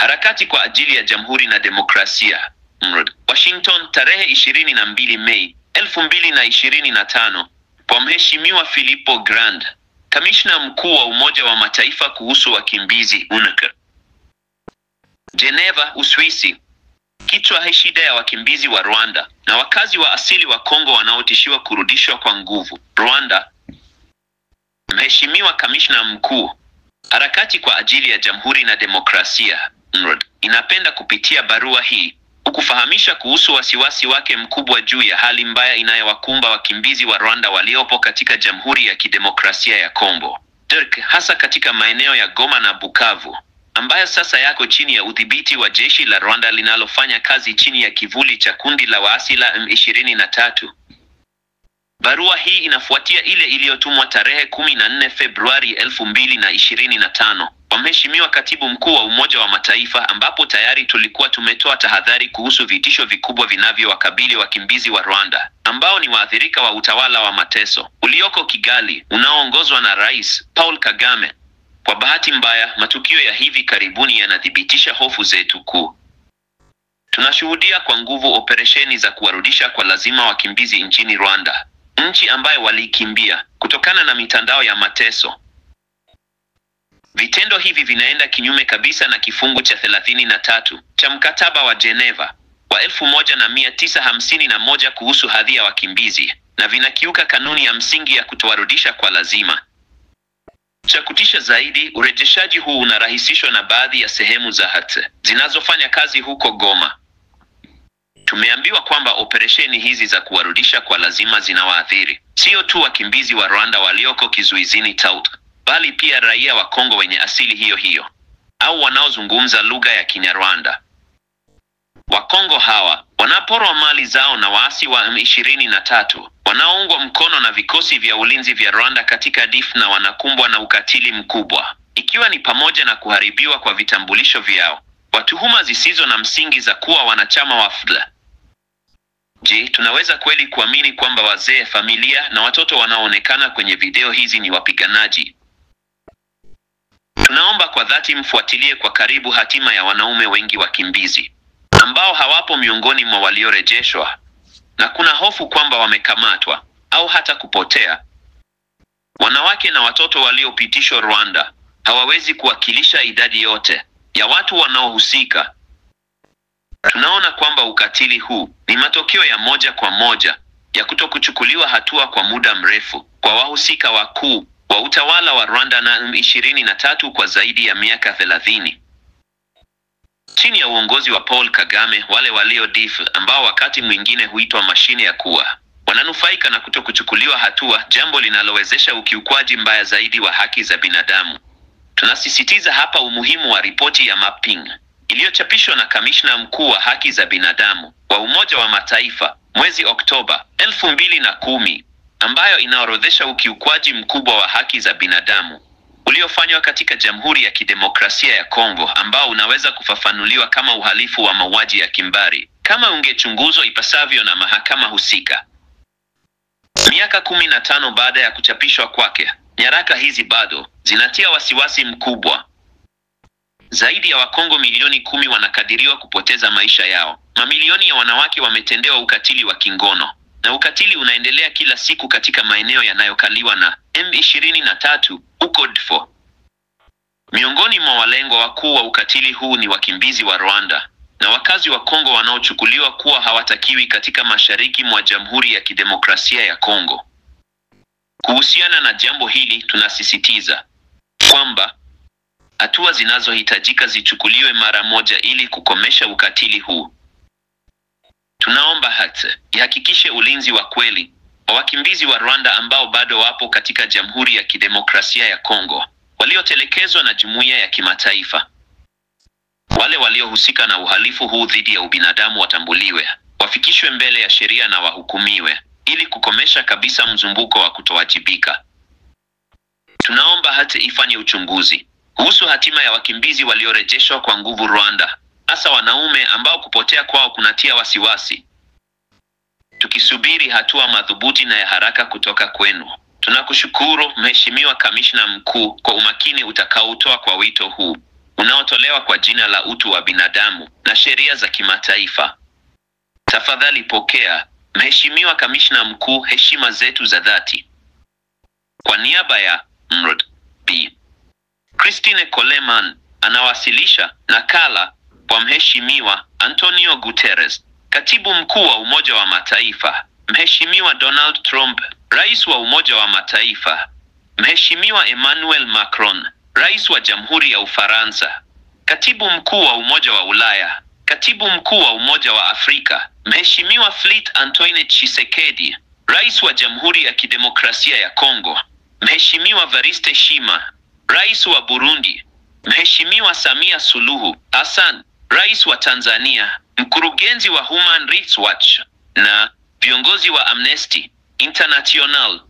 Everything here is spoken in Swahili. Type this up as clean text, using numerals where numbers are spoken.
Harakati kwa ajili ya Jamhuri na Demokrasia. Washington, tarehe 22 Mei 2025, kwa Mheshimiwa Filippo Grandi, Kamishna Mkuu wa Umoja wa Mataifa kuhusu wakimbizi UNHCR. Geneva, Uswisi. Kichwa: shida ya wakimbizi wa Rwanda na wakazi wa asili wa Kongo wanaotishiwa kurudishwa kwa nguvu Rwanda. Mheshimiwa Kamishna Mkuu, harakati kwa ajili ya Jamhuri na Demokrasia inapenda kupitia barua hii kukufahamisha kuhusu wasiwasi wake mkubwa juu ya hali mbaya inayowakumba wakimbizi wa Rwanda waliopo katika Jamhuri ya Kidemokrasia ya Kongo, hasa katika maeneo ya Goma na Bukavu, ambayo sasa yako chini ya udhibiti wa jeshi la Rwanda linalofanya kazi chini ya kivuli cha kundi la waasi la M23. Barua hii inafuatia ile iliyotumwa tarehe 14 Februari 2025 kwa Mheshimiwa Katibu Mkuu wa Umoja wa Mataifa, ambapo tayari tulikuwa tumetoa tahadhari kuhusu vitisho vikubwa vinavyowakabili wakimbizi wa Rwanda ambao ni waathirika wa utawala wa mateso ulioko Kigali unaoongozwa na Rais Paul Kagame. Kwa bahati mbaya, matukio ya hivi karibuni yanathibitisha hofu zetu kuu. Tunashuhudia kwa nguvu operesheni za kuwarudisha kwa lazima wakimbizi nchini Rwanda, nchi ambayo walikimbia kutokana na mitandao ya mateso. Vitendo hivi vinaenda kinyume kabisa na kifungu cha 33 cha mkataba wa Geneva wa 1951 kuhusu hadhi ya wakimbizi, na vinakiuka kanuni ya msingi ya kutowarudisha kwa lazima. Cha kutisha zaidi, urejeshaji huu unarahisishwa na baadhi ya sehemu za HCR zinazofanya kazi huko Goma. Tumeambiwa kwamba operesheni hizi za kuwarudisha kwa lazima zinawaathiri sio tu wakimbizi wa Rwanda walioko kizuizini Tout, bali pia raia wa Kongo wenye asili hiyo hiyo au wanaozungumza lugha ya Kinyarwanda. Wakongo hawa wanaporwa mali zao na waasi wa M23 wanaoungwa mkono na vikosi vya ulinzi vya Rwanda katika DIF, na wanakumbwa na ukatili mkubwa, ikiwa ni pamoja na kuharibiwa kwa vitambulisho vyao kwa tuhuma zisizo na msingi za kuwa wanachama wa FDLR. Je, tunaweza kweli kuamini kwamba wazee, familia na watoto wanaoonekana kwenye video hizi ni wapiganaji? Tunaomba kwa dhati mfuatilie kwa karibu hatima ya wanaume wengi wakimbizi ambao hawapo miongoni mwa waliorejeshwa, na kuna hofu kwamba wamekamatwa au hata kupotea. Wanawake na watoto waliopitishwa Rwanda hawawezi kuwakilisha idadi yote ya watu wanaohusika. Tunaona kwamba ukatili huu ni matokeo ya moja kwa moja ya kutokuchukuliwa hatua kwa muda mrefu kwa wahusika wakuu wa utawala wa Rwanda na M23 kwa zaidi ya miaka 30. Chini ya uongozi wa Paul Kagame, wale walio DIF, ambao wakati mwingine huitwa mashine ya kuua, wananufaika na kutokuchukuliwa hatua, jambo linalowezesha ukiukwaji mbaya zaidi wa haki za binadamu. Tunasisitiza hapa umuhimu wa ripoti ya mapping iliyochapishwa na Kamishna Mkuu wa Haki za Binadamu wa Umoja wa Mataifa mwezi Oktoba 2010, ambayo inaorodhesha ukiukwaji mkubwa wa haki za binadamu uliofanywa katika Jamhuri ya Kidemokrasia ya Kongo, ambao unaweza kufafanuliwa kama uhalifu wa mauaji ya kimbari kama ungechunguzwa ipasavyo na mahakama husika. Miaka 15 baada ya kuchapishwa kwake, nyaraka hizi bado zinatia wasiwasi mkubwa. Zaidi ya Wakongo milioni 10 wanakadiriwa kupoteza maisha yao. Mamilioni ya wanawake wametendewa ukatili wa kingono, na ukatili unaendelea kila siku katika maeneo yanayokaliwa na M23 huko Darfur. Miongoni mwa walengwa wakuu wa ukatili huu ni wakimbizi wa Rwanda na wakazi wa Kongo wanaochukuliwa kuwa hawatakiwi katika mashariki mwa Jamhuri ya Kidemokrasia ya Kongo. Kuhusiana na jambo hili, tunasisitiza kwamba hatua zinazohitajika zichukuliwe mara moja ili kukomesha ukatili huu. Tunaomba HCR ihakikishe ulinzi wa kweli wa wakimbizi wa Rwanda ambao bado wapo katika Jamhuri ya Kidemokrasia ya Kongo, waliotelekezwa na jumuiya ya kimataifa. Wale waliohusika na uhalifu huu dhidi ya ubinadamu watambuliwe, wafikishwe mbele ya sheria na wahukumiwe ili kukomesha kabisa mzunguko wa kutowajibika. Tunaomba HCR ifanye uchunguzi kuhusu hatima ya wakimbizi waliorejeshwa kwa nguvu Rwanda, hasa wanaume ambao kupotea kwao kunatia wasiwasi. Tukisubiri hatua madhubuti na ya haraka kutoka kwenu. Tunakushukuru Mheshimiwa Kamishna Mkuu kwa umakini utakaotoa kwa wito huu. unaotolewa kwa jina la utu wa binadamu na sheria za kimataifa. Tafadhali pokea, Mheshimiwa Kamishna Mkuu, heshima zetu za dhati. Kwa niaba ya MRD, Bi. Christine Coleman anawasilisha nakala kwa Mheshimiwa Antonio Guterres, Katibu Mkuu wa Umoja wa Mataifa, Mheshimiwa Donald Trump, Rais wa Umoja wa Mataifa, Mheshimiwa Emmanuel Macron, Rais wa Jamhuri ya Ufaransa, Katibu Mkuu wa Umoja wa Ulaya, Katibu Mkuu wa Umoja wa Afrika, Mheshimiwa Felix Antoine Tshisekedi, Rais wa Jamhuri ya Kidemokrasia ya Kongo, Mheshimiwa Evariste Shima, Rais wa Burundi, Mheshimiwa Samia Suluhu Hassan, Rais wa Tanzania, mkurugenzi wa Human Rights Watch na viongozi wa Amnesty International.